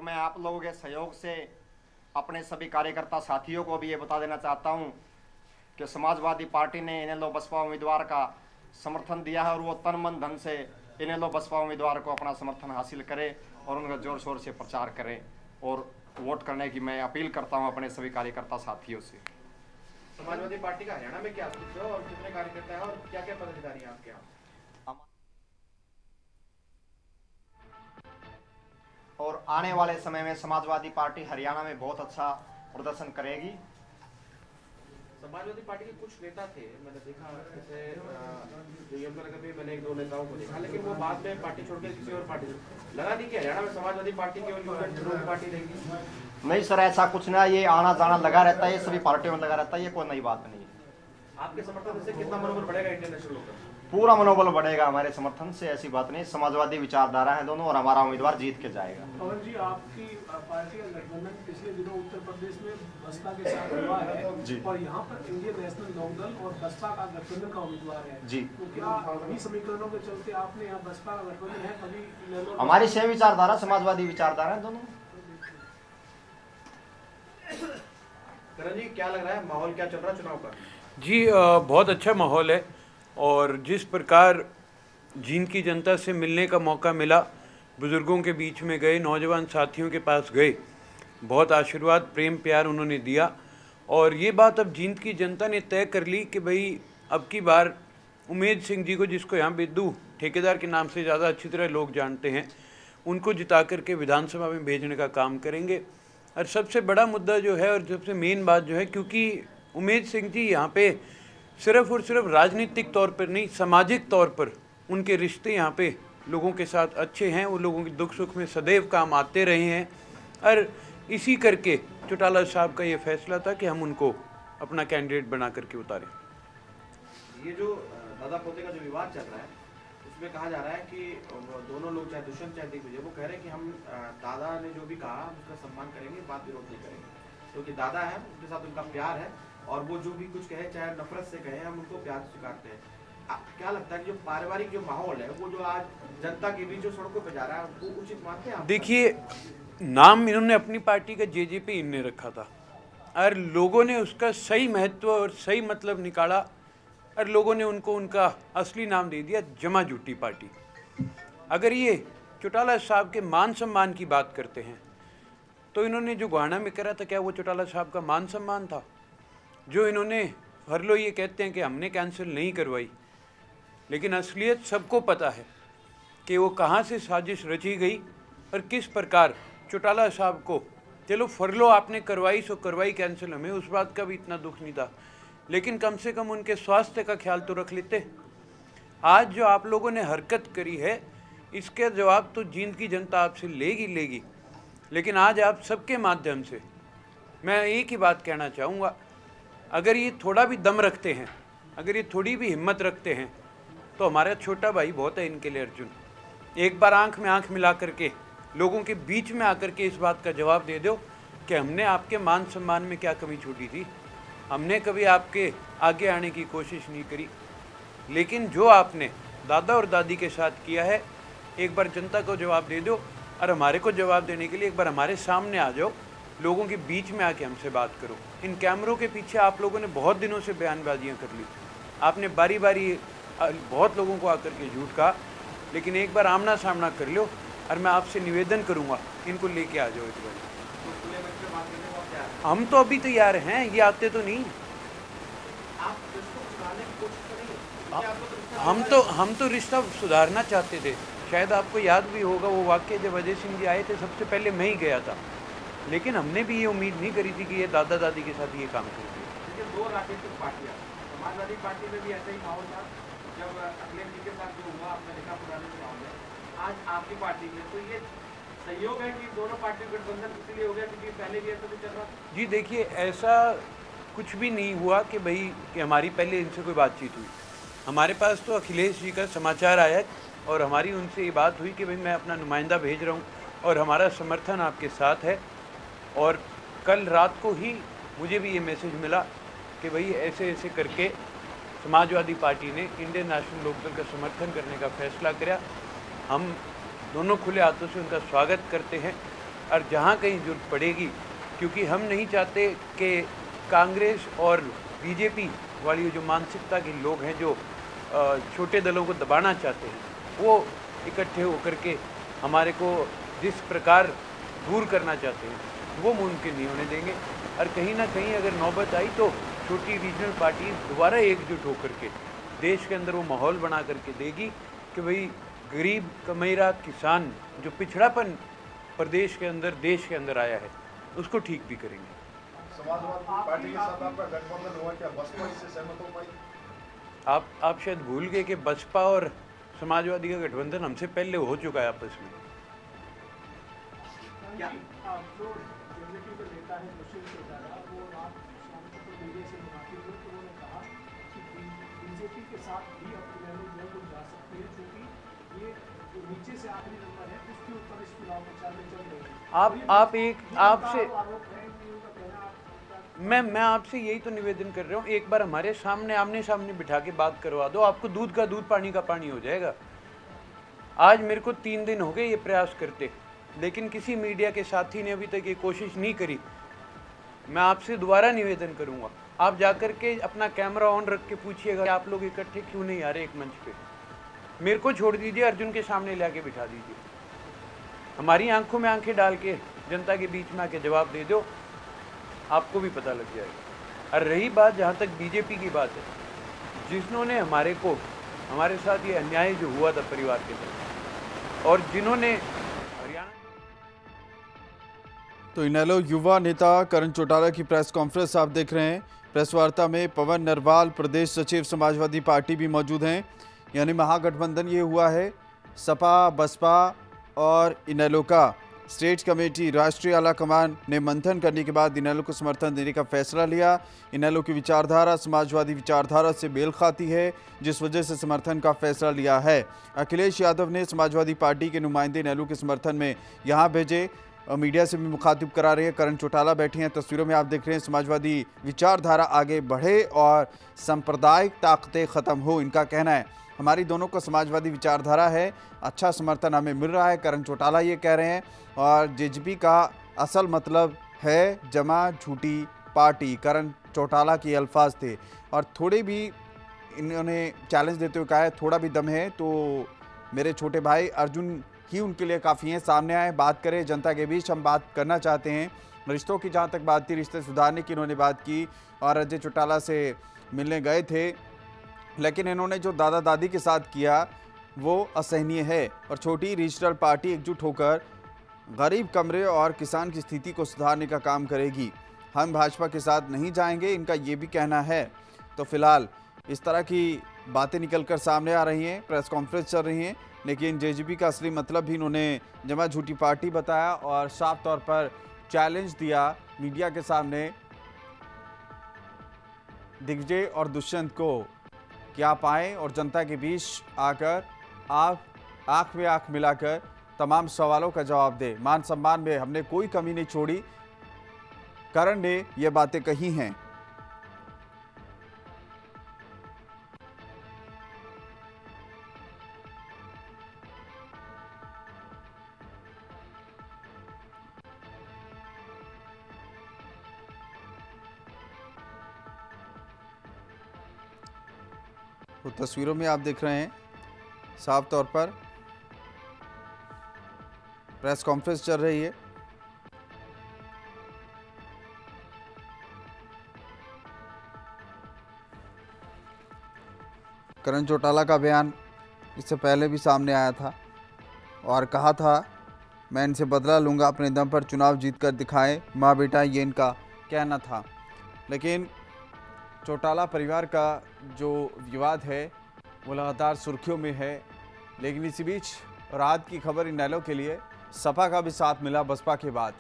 मैं आप लोगों के सहयोग से अपने सभी कार्यकर्ता साथियों को भी ये बता देना चाहता हूँ कि समाजवादी पार्टी ने इनेलो बसपा उम्मीदवार का समर्थन दिया है और वो तन मन धन से इनेलो बसपा उम्मीदवार को अपना समर्थन हासिल करें और उनका जोर शोर से प्रचार करें और वोट करने की मैं अपील करता हूं अपने सभी कार्यकर्ता साथियों से। समाजवादी पार्टी का हरियाणा में क्या अस्तित्व है और कितने कार्यकर्ता हैं और क्या क्या पदाधिकारी हैं आपके यहाँ? और आने वाले समय में समाजवादी पार्टी हरियाणा में बहुत अच्छा प्रदर्शन करेगी। समाजवादी पार्टी के कुछ नेता थे, मैंने देखा, जैसे जो यमुनानगर में मैंने एक दो नेताओं को देखा, लेकिन वो बाद में पार्टी छोड़कर किसी और पार्टी लगा नहीं कि हरियाणा में समाजवादी पार्टी केवल विरोधी पार्टी रहेगी। नहीं सर, ऐसा कुछ ना, ये आना जाना लगा रहता है, ये सभी पार्टियों में लगा रहता है, ये कोई नई बात नहीं है। आपके समर्थन से कितना मनोबल बढ़ेगा इंडियन नेशनल लोकदल? पूरा मनोबल बढ़ेगा हमारे समर्थन से, ऐसी बात नहीं। समाजवादी विचारधारा है दोनों और हमारा उम्मीदवार जीत के जाएगा। पवन जी, आपकी पार्टी का गठबंधन पिछले दिनों उत्तर प्रदेश में बसपा के साथ हुआ है जी। और यहाँ पर इंडियन नेशनल लोकदल और बसपा का गठबंधन का उम्मीदवार है जी। तो क्या इन्हीं समीकरणों के चलते आपने यहाँ बसपा का गठबंधन है? कभी हमारी सेम विचारधारा, समाजवादी विचारधारा है दोनों। करण जी, क्या लग रहा है, माहौल क्या चल रहा है चुनाव का? जी, बहुत अच्छा माहौल है और जिस प्रकार जींद की जनता से मिलने का मौका मिला, बुज़ुर्गों के बीच में गए, नौजवान साथियों के पास गए, बहुत आशीर्वाद प्रेम प्यार उन्होंने दिया और ये बात अब जींद की जनता ने तय कर ली कि भाई अब की बार उमेद सिंह जी को, जिसको यहाँ बेदू ठेकेदार के नाम से ज़्यादा अच्छी तरह लोग जानते हैं, उनको जिता करके विधानसभा में भेजने का काम करेंगे। और सबसे बड़ा मुद्दा जो है और सबसे मेन बात जो है, क्योंकि उमेद सिंह जी यहाँ पे सिर्फ और सिर्फ राजनीतिक तौर पर नहीं, सामाजिक तौर पर उनके रिश्ते यहाँ पे लोगों के साथ अच्छे हैं, वो लोगों के दुख सुख में सदैव काम आते रहे हैं और इसी करके चौटाला साहब का ये फैसला था कि हम उनको अपना कैंडिडेट बना करके उतारें। ये जो दादा पोते का जो विवाद चल रहा है, उसमें कहा जा रहा है कि दोनों लोग, चाहे दुष्यंत चाहे दिग्विजय, वो कह रहे हैं कि हम दादा ने जो भी कहा उसका सम्मान करेंगे, बात विरोध नहीं करेंगे, क्योंकि दादा है, उनके साथ उनका प्यार है और वो जो भी कुछ कहे, चाहे नफरत से कहे, हम उनको प्यार से स्वीकारते हैं। क्या लगता है कि जो पारिवारिक जो माहौल है, वो जो आज जनता के बीच जो सड़कों पे जा रहा है, वो उचित मानते हैं आप? देखिए, नाम इन्होंने अपनी पार्टी का जेजेपी इनने रखा था और लोगों ने उसका सही महत्व और सही मतलब निकाला और लोगों ने उनको उनका असली नाम दे दिया, जमा जूटी पार्टी। अगर ये चौटाला साहब के मान सम्मान की बात करते हैं तो इन्होंने जो गोहाना में करा था, क्या वो चौटाला साहब का मान सम्मान था? जो इन्होंने फरलो ये कहते हैं कि हमने कैंसिल नहीं करवाई, लेकिन असलियत सबको पता है कि वो कहाँ से साजिश रची गई और किस प्रकार चौटाला साहब को, चलो फरलो आपने करवाई सो करवाई कैंसिल, हमें उस बात का भी इतना दुख नहीं था, लेकिन कम से कम उनके स्वास्थ्य का ख्याल तो रख लेते। आज जो आप लोगों ने हरकत करी है, इसके जवाब तो जींद की जनता आपसे लेगी, लेकिन आज आप सबके माध्यम से मैं एक ही बात कहना चाहूँगा, अगर ये थोड़ा भी दम रखते हैं, अगर ये थोड़ी भी हिम्मत रखते हैं, तो हमारा छोटा भाई बहुत है इनके लिए अर्जुन। एक बार आंख में आंख मिला करके लोगों के बीच में आकर के इस बात का जवाब दे दो कि हमने आपके मान सम्मान में क्या कमी छोड़ी थी, हमने कभी आपके आगे आने की कोशिश नहीं करी, लेकिन जो आपने दादा और दादी के साथ किया है, एक बार जनता को जवाब दे दो और हमारे को जवाब देने के लिए एक बार हमारे सामने आ जाओ, लोगों के बीच में आके हमसे बात करो। इन कैमरों के पीछे आप लोगों ने बहुत दिनों से बयानबाजियां कर ली, आपने बारी बारी बहुत लोगों को आकर के झूठ कहा, लेकिन एक बार आमना सामना कर लो और मैं आपसे निवेदन करूंगा, इनको लेके आ जाओ इस बार। हम तो अभी तैयार हैं, ये आते तो नहीं। हम तो रिश्ता सुधारना चाहते थे। शायद आपको याद भी होगा वो वाक्य, जब अजय सिंह जी आए थे सबसे पहले मैं ही गया था, लेकिन हमने भी ये उम्मीद नहीं करी थी कि ये दादा दादी के साथ ये काम करेंगे। दो राजनीतिक पार्टियां, समाजवादी पार्टी में भी ऐसा ही माहौल था जब अखिलेश जी के साथ जो हुआ, आपने देखा पुराने चुनाव में, आज आपकी पार्टी में, तो ये सहयोग है कि दोनों पार्टियों का गठबंधन इसलिए हो गया क्योंकि पहले भी ऐसा कुछ चल रहा था? जी देखिए, ऐसा कुछ भी नहीं हुआ कि भाई कि हमारी पहले इनसे कोई बातचीत हुई। हमारे पास तो अखिलेश जी का समाचार आया और हमारी उनसे ये बात हुई कि भाई मैं अपना नुमाइंदा भेज रहा हूँ और हमारा समर्थन आपके साथ है। और कल रात को ही मुझे भी ये मैसेज मिला कि भाई ऐसे ऐसे करके समाजवादी पार्टी ने इंडियन नेशनल लोकदल का समर्थन करने का फैसला किया। हम दोनों खुले हाथों से उनका स्वागत करते हैं और जहाँ कहीं जरूरत पड़ेगी, क्योंकि हम नहीं चाहते कि कांग्रेस और बीजेपी वाली जो मानसिकता के लोग हैं, जो छोटे दलों को दबाना चाहते हैं, वो इकट्ठे होकर के हमारे को जिस प्रकार दूर करना चाहते हैं, वो मुमकिन नहीं होने देंगे। और कहीं ना कहीं अगर नौबत आई तो छोटी रीजनल पार्टी दोबारा एकजुट होकर के देश के अंदर वो माहौल बना करके देगी कि भाई गरीब कमेरा किसान जो पिछड़ापन प्रदेश के अंदर देश के अंदर आया है, उसको ठीक भी करेंगे। समाजवादी पार्टी के साथ आपका गठबंधन हुआ, क्या बसपा इससे सहमत हो पाई? आप शायद भूल गए कि बसपा और समाजवादी का गठबंधन हमसे पहले हो चुका है आपस में। क्या जो बीजेपी के नेता है दुष्यंत चौटाला, वो आप शाम को मीडिया से मुखातिब हुए तो उन्होंने कहा कि बीजेपी के साथ भी अपनी लोग जा सकते हैं, क्योंकि ये जो नीचे से आखिरी नंबर है उसके ऊपर इस चुनाव प्रचार में चल रहे हैं। आपसे मैं आपसे यही तो निवेदन कर रहा हूँ, एक बार हमारे सामने आमने सामने बिठा के बात करवा दो, आपको दूध का दूध पानी का पानी हो जाएगा। आज मेरे को 3 दिन हो गए ये प्रयास करते, लेकिन किसी मीडिया के साथी ने अभी तक ये कोशिश नहीं करी। मैं आपसे दोबारा निवेदन करूंगा, आप जाकर के अपना कैमरा ऑन रख के पूछिएगा आप लोग इकट्ठे क्यों नहीं आ रहे एक मंच पे। मेरे को छोड़ दीजिए, अर्जुन के सामने लाके बिठा दीजिए, हमारी आंखों में आंखें डाल के जनता के बीच में आके जवाब दे दो, आपको भी पता लग जाएगा। और रही बात जहाँ तक बीजेपी की बात है, जिन्होंने हमारे साथ ये अन्याय जो हुआ था परिवार के साथ, और जिन्होंने हरियाणा। तो इनेलो युवा नेता करण चौटाला की प्रेस कॉन्फ्रेंस आप देख रहे हैं। प्रेस वार्ता में पवन नरवाल प्रदेश सचिव समाजवादी पार्टी भी मौजूद हैं। यानी महागठबंधन ये हुआ है, सपा बसपा और इनेलो का। स्टेट कमेटी राष्ट्रीय आला कमान ने मंथन करने के बाद इनेलो को समर्थन देने का फैसला लिया। इनेलो की विचारधारा समाजवादी विचारधारा से मेल खाती है, जिस वजह से समर्थन का फैसला लिया है। अखिलेश यादव ने समाजवादी पार्टी के नुमाइंदे इनेलो के समर्थन में यहाँ भेजे। मीडिया से भी मुखातिब करा रहे हैं। करण चौटाला बैठे हैं, तस्वीरों में आप देख रहे हैं। समाजवादी विचारधारा आगे बढ़े और सांप्रदायिक ताकतें ख़त्म हो, इनका कहना है। हमारी दोनों को समाजवादी विचारधारा है, अच्छा समर्थन हमें मिल रहा है, करण चौटाला ये कह रहे हैं। और जेजेपी का असल मतलब है जमा झूठी पार्टी, करण चौटाला के अल्फाज थे। और थोड़े भी इन्होंने चैलेंज देते हुए कहा है, थोड़ा भी दम है तो मेरे छोटे भाई अर्जुन ही उनके लिए काफ़ी हैं, सामने आए, बात करें। जनता के बीच हम बात करना चाहते हैं। रिश्तों की जहाँ तक बात थी, रिश्ते सुधारने की इन्होंने बात की और अजय चौटाला से मिलने गए थे, लेकिन इन्होंने जो दादा दादी के साथ किया वो असहनीय है। और छोटी रीजनल पार्टी एकजुट होकर गरीब कमरे और किसान की स्थिति को सुधारने का काम करेगी। हम भाजपा के साथ नहीं जाएंगे, इनका ये भी कहना है। तो फिलहाल इस तरह की बातें निकलकर सामने आ रही हैं, प्रेस कॉन्फ्रेंस चल रही हैं, लेकिन जेजेपी का असली मतलब भी इन्होंने जमा झूठी पार्टी बताया और साफ तौर पर चैलेंज दिया मीडिया के सामने दिग्विजय और दुष्यंत को कि आप आएँ और जनता के बीच आकर आप आँख में आँख मिलाकर तमाम सवालों का जवाब दे। मान सम्मान में हमने कोई कमी नहीं छोड़ी, करण ने ये बातें कही हैं। तो तस्वीरों में आप देख रहे हैं साफ तौर पर प्रेस कॉन्फ्रेंस चल रही है। करण चौटाला का बयान इससे पहले भी सामने आया था और कहा था मैं इनसे बदला लूँगा, अपने दम पर चुनाव जीत कर दिखाएं माँ बेटा, ये इनका कहना था। लेकिन चौटाला परिवार का जो विवाद है वो लगातार सुर्खियों में है। लेकिन इसी बीच रात की खबर इनेलो के लिए सपा का भी साथ मिला बसपा के बाद।